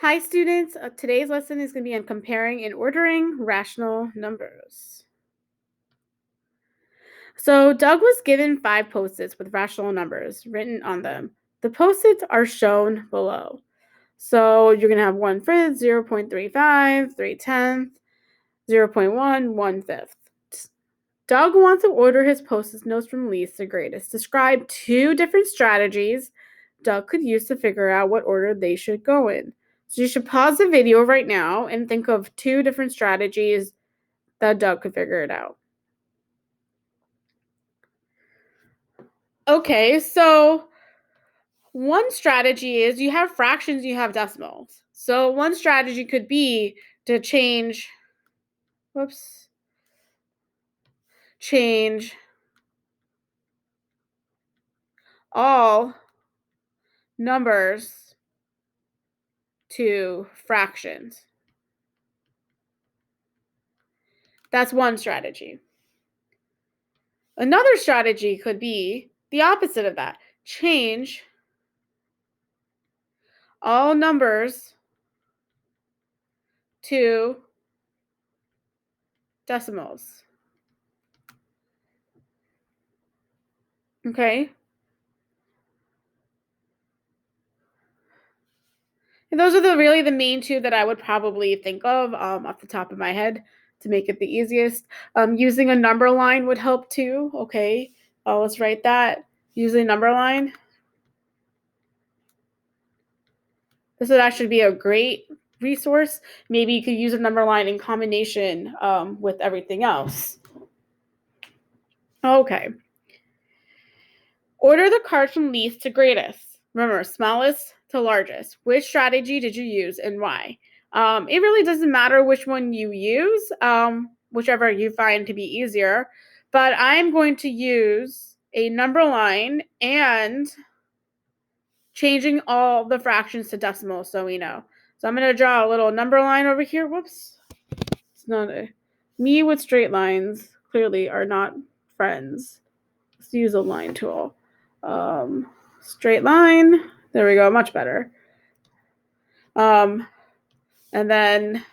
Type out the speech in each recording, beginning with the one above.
Hi, students. Today's lesson is going to be on comparing and ordering rational numbers. So, Doug was given 5 post-its with rational numbers written on them. The post-its are shown below. So, you're going to have 1/5, 0.35, 3/10, 0.1, 1/5. Doug wants to order his post-it notes from least to greatest. Describe 2 different strategies Doug could use to figure out what order they should go in. So you should pause the video right now and think of 2 different strategies that Doug could figure it out. Okay, so one strategy is you have fractions, you have decimals. So one strategy could be to change all numbers to fractions. That's one strategy. Another strategy could be the opposite of that. Change all numbers to decimals. Okay? And those are really the main 2 that I would probably think of off the top of my head to make it the easiest. Using a number line would help too. Okay, let's write that. Using a number line. This would actually be a great resource. Maybe you could use a number line in combination with everything else. Okay. Order the cards from least to greatest. Remember, smallest to largest. Which strategy did you use and why? It really doesn't matter which one you use, whichever you find to be easier. But I'm going to use a number line and changing all the fractions to decimals so we know. So I'm going to draw a little number line over here. Whoops. It's not me with straight lines clearly are not friends. Let's use a line tool. Straight line. There we go. Much better. And then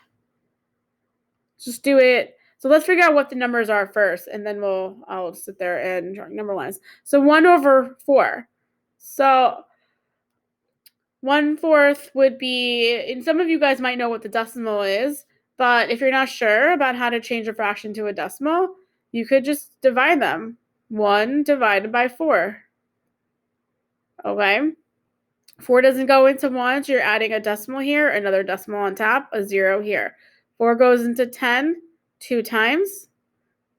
just do it. So let's figure out what the numbers are first, and then I'll sit there and draw number lines. So 1/4. So 1/4 would be, and some of you guys might know what the decimal is, but if you're not sure about how to change a fraction to a decimal, you could just divide them. 1 divided by 4. Okay? 4 doesn't go into 1, so you're adding a decimal here, another decimal on top, a 0 here. 4 goes into 10 2 times.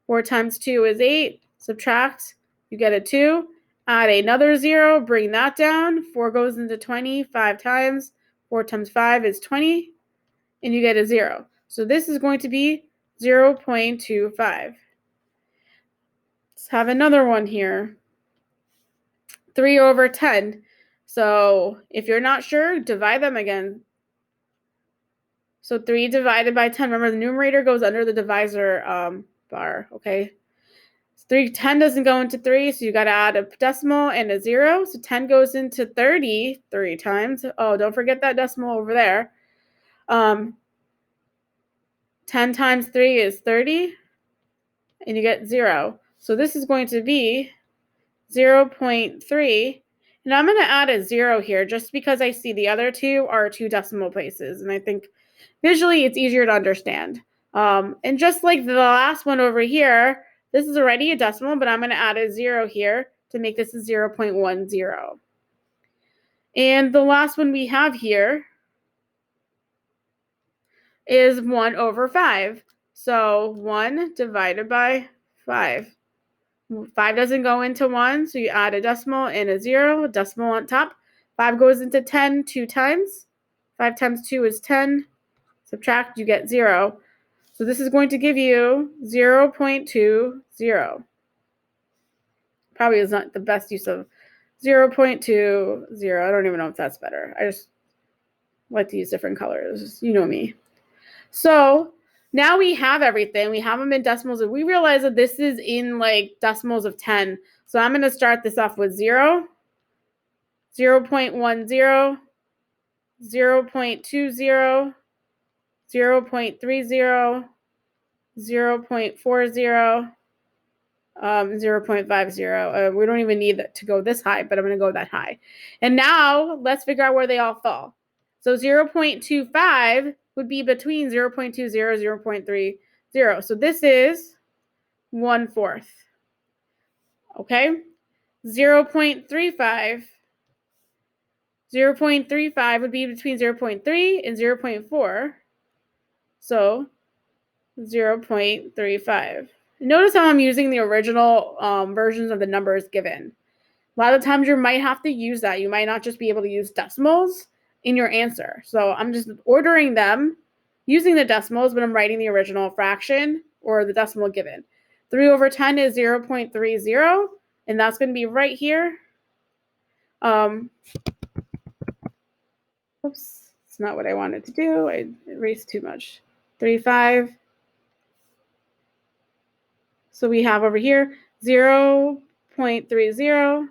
4 times 2 is 8. Subtract, you get a 2. Add another 0, bring that down. 4 goes into 20 5 times. 4 times 5 is 20, and you get a 0. So this is going to be 0.25. Let's have another one here. 3/10. So if you're not sure, divide them again. So 3 divided by 10. Remember, the numerator goes under the divisor bar, okay? 10 doesn't go into 3, so you got to add a decimal and a 0. So 10 goes into 30 3 times. Oh, don't forget that decimal over there. 10 times 3 is 30, and you get 0. So this is going to be 0.3. And I'm going to add a 0 here just because I see the other 2 are 2 decimal places. And I think visually it's easier to understand. And just like the last one over here, this is already a decimal, but I'm going to add a 0 here to make this a 0.10. And the last one we have here is 1/5. So 1 divided by 5. 5 doesn't go into 1, so you add a decimal and a 0, a decimal on top. 5 goes into 10 2 times. 5 times 2 is 10. Subtract, you get 0. So this is going to give you 0.20. Probably is not the best use of 0.20. I don't even know if that's better. I just like to use different colors. You know me. So now we have everything. We have them in decimals, and we realize that this is in like decimals of 10. So I'm going to start this off with 0, 0.10, 0.20, 0.30, 0.40, 0.50. We don't even need to go this high, but I'm going to go that high. And now let's figure out where they all fall. So 0.25 would be between 0.20, 0.30. So this is 1/4. Okay. 0.35. 0.35 would be between 0.3 and 0.4. So 0.35. Notice how I'm using the original versions of the numbers given. A lot of times you might have to use that. You might not just be able to use decimals in your answer. So I'm just ordering them using the decimals, but I'm writing the original fraction or the decimal given. 3/10 is 0.30, and that's going to be right here. Oops, it's not what I wanted to do. I erased too much. 3/5. So we have over here 0.30.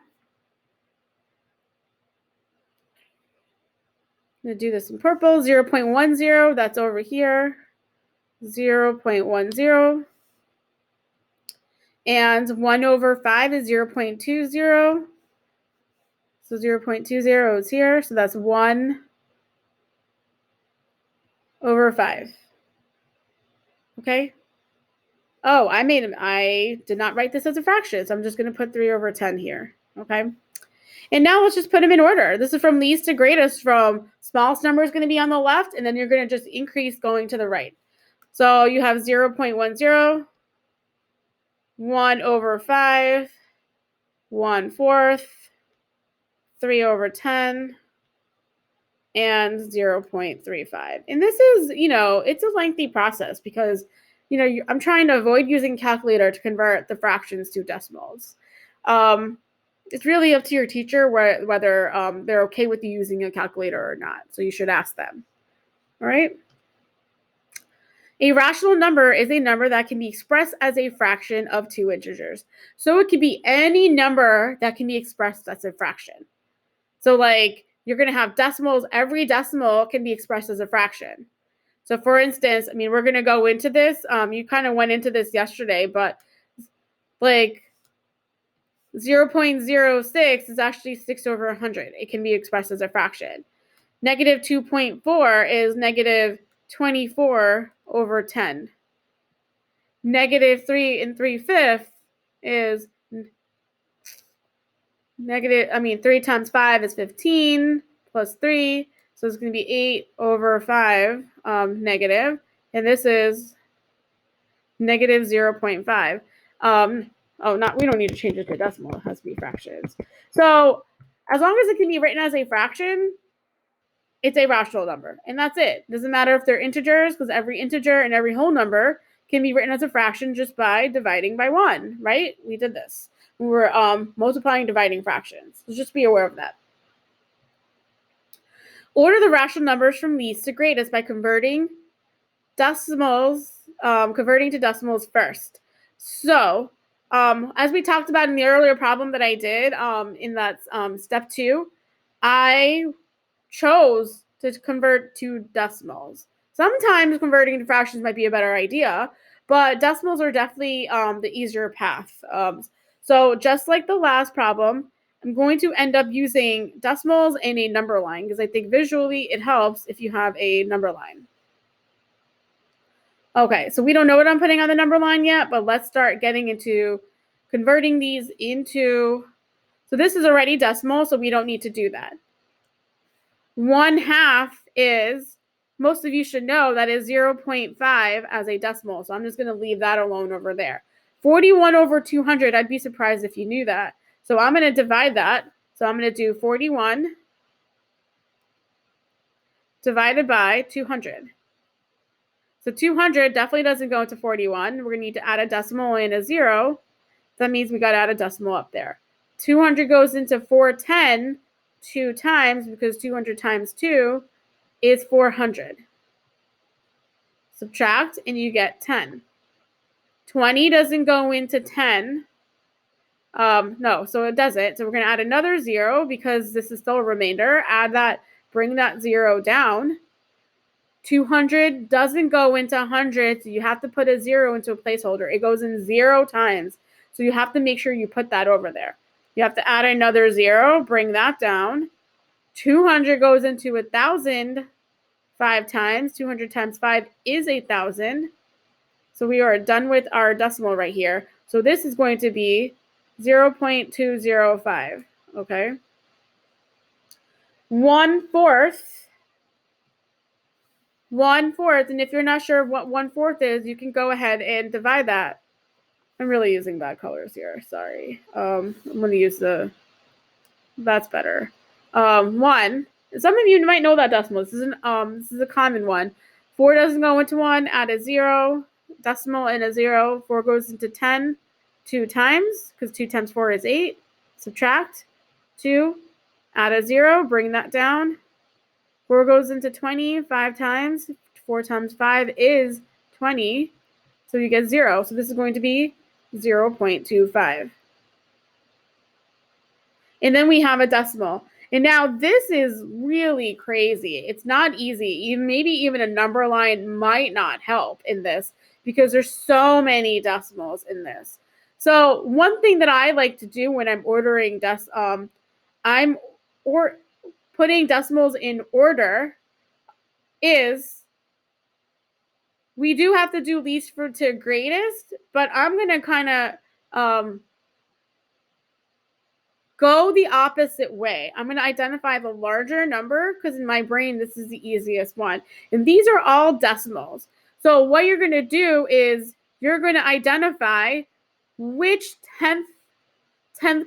I'm going to do this in purple. 0.10, that's over here. 0.10. And 1/5 is 0.20. So 0.20 is here. So that's 1/5. Okay. Oh, I did not write this as a fraction. So I'm just going to put 3/10 here. Okay. And now let's just put them in order. This is from least to greatest. From smallest number is going to be on the left, and then you're going to just increase going to the right. So you have 0.10, 1/5, 1/4, 3/10, and 0.35. And this is, it's a lengthy process because, I'm trying to avoid using calculator to convert the fractions to decimals. It's really up to your teacher whether they're okay with you using a calculator or not. So you should ask them. All right. A rational number is a number that can be expressed as a fraction of two integers. So it could be any number that can be expressed as a fraction. So like you're going to have decimals. Every decimal can be expressed as a fraction. So for instance, we're going to go into this. You kind of went into this yesterday, but like 0.06 is actually 6/100. It can be expressed as a fraction. Negative 2.4 is negative 24/10. Negative 3 3/5 is 3 times 5 is 15 plus 3. So it's going to be 8/5 negative. And this is negative 0.5. We don't need to change it to decimal. It has to be fractions. So as long as it can be written as a fraction, it's a rational number. And that's it. Doesn't matter if they're integers, because every integer and every whole number can be written as a fraction just by dividing by 1, right? We did this. We were multiplying, dividing fractions. So just be aware of that. Order the rational numbers from least to greatest by converting to decimals first. So as we talked about in the earlier problem that I did in that step 2, I chose to convert to decimals. Sometimes converting to fractions might be a better idea, but decimals are definitely the easier path. So just like the last problem, I'm going to end up using decimals and a number line because I think visually it helps if you have a number line. Okay, so we don't know what I'm putting on the number line yet, but let's start getting into converting these into, so this is already decimal, so we don't need to do that. 1/2 is, most of you should know that is 0.5 as a decimal, so I'm just going to leave that alone over there. 41/200, I'd be surprised if you knew that. So I'm going to divide that. So I'm going to do 41 divided by 200. So 200 definitely doesn't go into 41. We're going to need to add a decimal and a 0. That means we got to add a decimal up there. 200 goes into 410 2 times because 200 times 2 is 400. Subtract and you get 10. 20 doesn't go into 10. No, so it doesn't. So we're going to add another 0 because this is still a remainder. Add that bring that 0 down. 200 doesn't go into hundreds. So you have to put a 0 into a placeholder. It goes in 0 times. So you have to make sure you put that over there. You have to add another 0, bring that down. 200 goes into 1,000 5 times. 200 times 5 is 1,000. So we are done with our decimal right here. So this is going to be 0.205, okay? 1/4. 1/4, and if you're not sure what 1/4 is, you can go ahead and divide that. I'm really using bad colors here, sorry. I'm gonna use that's better. 1, some of you might know that decimal. This is a common one. 4 doesn't go into 1, add a 0, decimal and a 0. 4 goes into 10 2 times, because 2 times 4 is 8. Subtract 2, add a 0, bring that down. 4 goes into 20 5 times. 4 times 5 is 20. So you get 0. So this is going to be 0.25. And then we have a decimal. And now this is really crazy. It's not easy. Maybe even a number line might not help in this because there's so many decimals in this. So one thing that I like to do when I'm ordering putting decimals in order is we do have to do least to greatest, but I'm going to kind of go the opposite way. I'm going to identify the larger number because in my brain, this is the easiest one. And these are all decimals. So what you're going to do is you're going to identify which 10th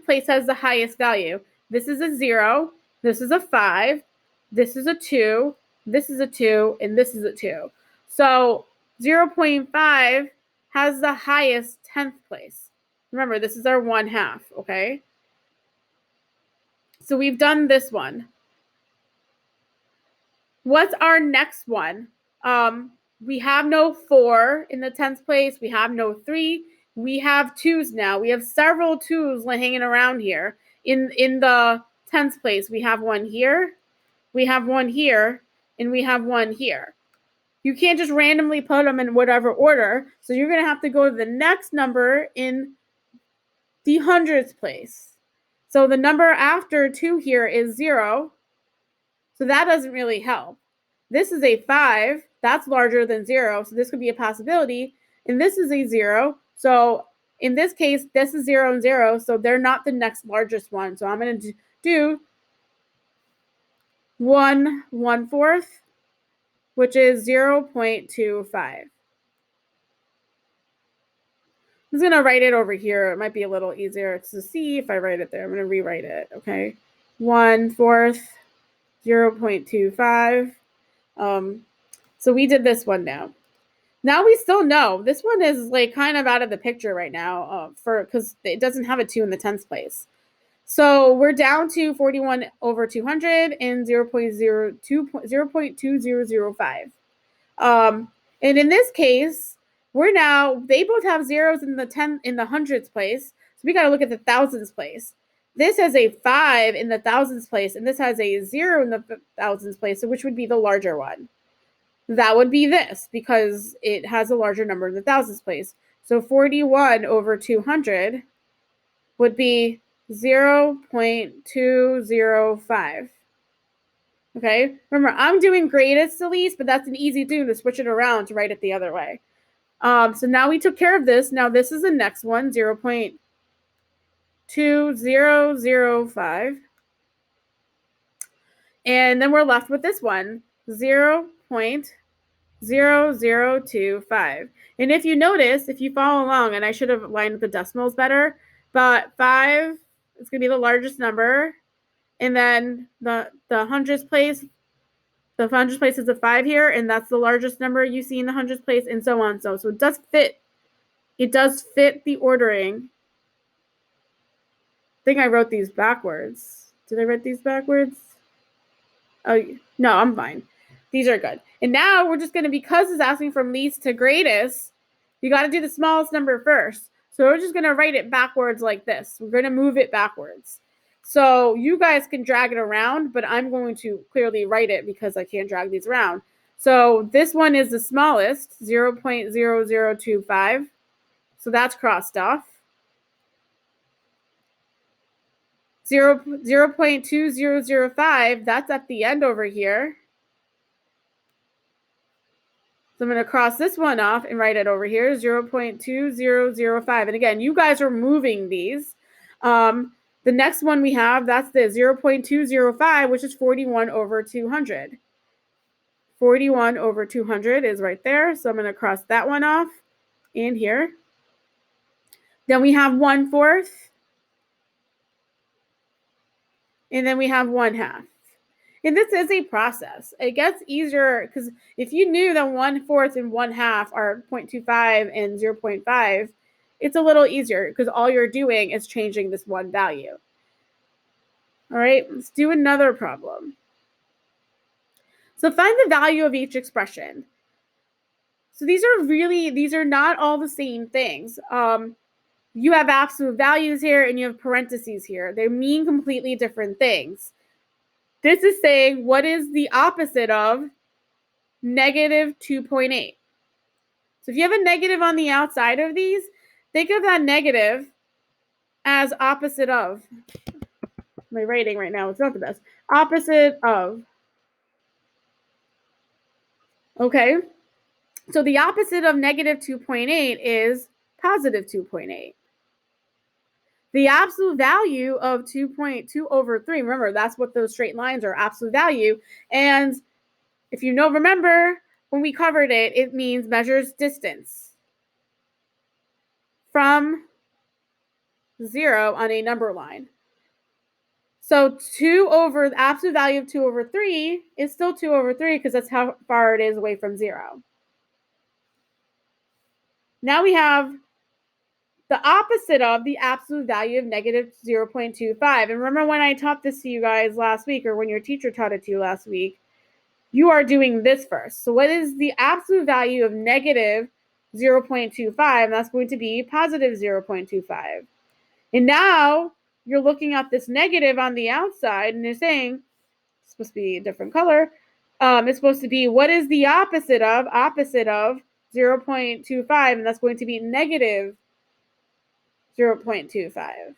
place has the highest value. This is a 0. This is a 5. This is a 2. This is a 2. And this is a 2. So 0.5 has the highest 10th place. Remember, this is our 1/2, okay? So we've done this one. What's our next one? We have no 4 in the 10th place. We have no 3. We have 2s now. We have several 2s hanging around here. In the 10th place, we have one here, we have one here, and we have one here. You can't just randomly put them in whatever order. So you're going to have to go to the next number in the 100th place. So the number after 2 here is 0. So that doesn't really help. This is a 5. That's larger than 0. So this could be a possibility. And this is a 0. So in this case, this is 0 and 0. So they're not the next largest one. So I'm going to do 1/4, which is 0.25. I'm just going to write it over here. It might be a little easier to see if I write it there. I'm going to rewrite it, okay? 1/4, 0.25. So we did this one now. Now we still know. This one is like kind of out of the picture right now because it doesn't have a 2 in the 10th place. So we're down to 41 over 200 and 0.2005. And in this case, they both have zeros in the hundreds place. So we got to look at the thousands place. This has a 5 in the thousands place, and this has a 0 in the thousands place, so which would be the larger one? That would be this, because it has a larger number in the thousands place. So 41 over 200 would be 0.205. Okay, remember, I'm doing greatest to least, but that's an easy thing to switch it around to write it the other way. So now we took care of this. Now this is the next one, 0.2005. And then we're left with this one, 0.0025. And if you notice, if you follow along, and I should have lined the decimals better, but 5 is going to be the largest number. And then the hundredths place, the hundredths place is a 5 here, and that's the largest number you see in the hundredths place, and so on. So it does fit. It does fit the ordering. I think I wrote these backwards. Did I write these backwards? Oh, no, I'm fine. These are good. And now we're just going to, because it's asking from least to greatest, you got to do the smallest number first. So we're just going to write it backwards like this. We're going to move it backwards. So you guys can drag it around, but I'm going to clearly write it because I can't drag these around. So this one is the smallest, 0.0025. So that's crossed off. 0.2005, that's at the end over here. So I'm going to cross this one off and write it over here, 0.2005. And again, you guys are moving these. The next one we have, that's the 0.205, which is 41 over 200. 41 over 200 is right there. So I'm going to cross that one off in here. Then we have 1/4. And then we have 1/2. And this is a process. It gets easier because if you knew that 1/4 and 1/2 are 0.25 and 0.5, it's a little easier because all you're doing is changing this one value. All right, let's do another problem. So find the value of each expression. So these are not all the same things. You have absolute values here and you have parentheses here. They mean completely different things. This is saying what is the opposite of negative 2.8. So if you have a negative on the outside of these, think of that negative as opposite of. My writing right now, it's not the best. Opposite of. Okay. So the opposite of negative 2.8 is positive 2.8. The absolute value of 2.2 over 3, remember, that's what those straight lines are, absolute value. And if you remember, when we covered it, it means measures distance from 0 on a number line. So the absolute value of 2 over 3 is still 2 over 3 because that's how far it is away from 0. Now we have the opposite of the absolute value of negative 0.25. And remember when I taught this to you guys last week, or when your teacher taught it to you last week, you are doing this first. So what is the absolute value of negative 0.25? That's going to be positive 0.25. And now you're looking at this negative on the outside and you're saying, it's supposed to be a different color. It's supposed to be, what is the opposite of 0.25? And that's going to be negative 0.25.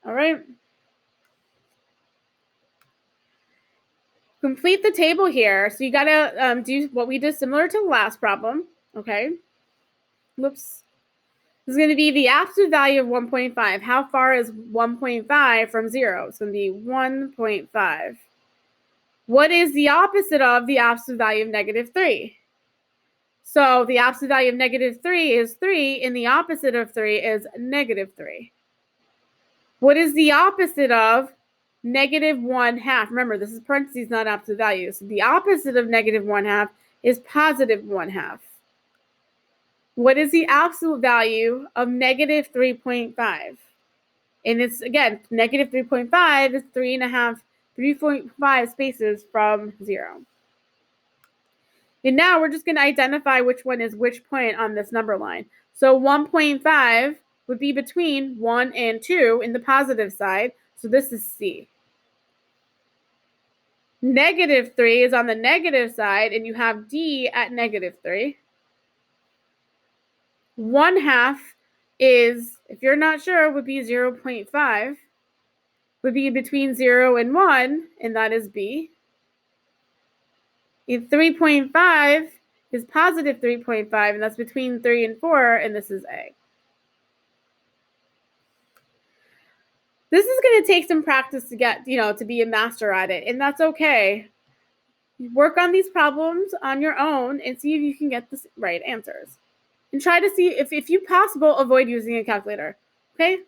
All right. Complete the table here. So you got to do what we did similar to the last problem. Okay. Whoops. This is going to be the absolute value of 1.5. How far is 1.5 from 0? It's going to be 1.5. What is the opposite of the absolute value of negative 3? So the absolute value of negative 3 is 3, and the opposite of 3 is negative 3. What is the opposite of negative 1/2? Remember, this is parentheses, not absolute value. So the opposite of negative 1/2 is positive 1/2. What is the absolute value of negative 3.5? And it's, again, negative 3.5 is 3.5 spaces from 0. And now we're just going to identify which one is which point on this number line. So 1.5 would be between 1 and 2 in the positive side. So this is C. Negative 3 is on the negative side, and you have D at negative 3. 1/2 is, if you're not sure, would be 0.5. Would be between 0 and 1, and that is B. And 3.5 is positive 3.5, and that's between 3 and 4, and this is A. This is going to take some practice to get, to be a master at it, and that's okay. Work on these problems on your own and see if you can get the right answers. And try to see if you possible, avoid using a calculator. Okay?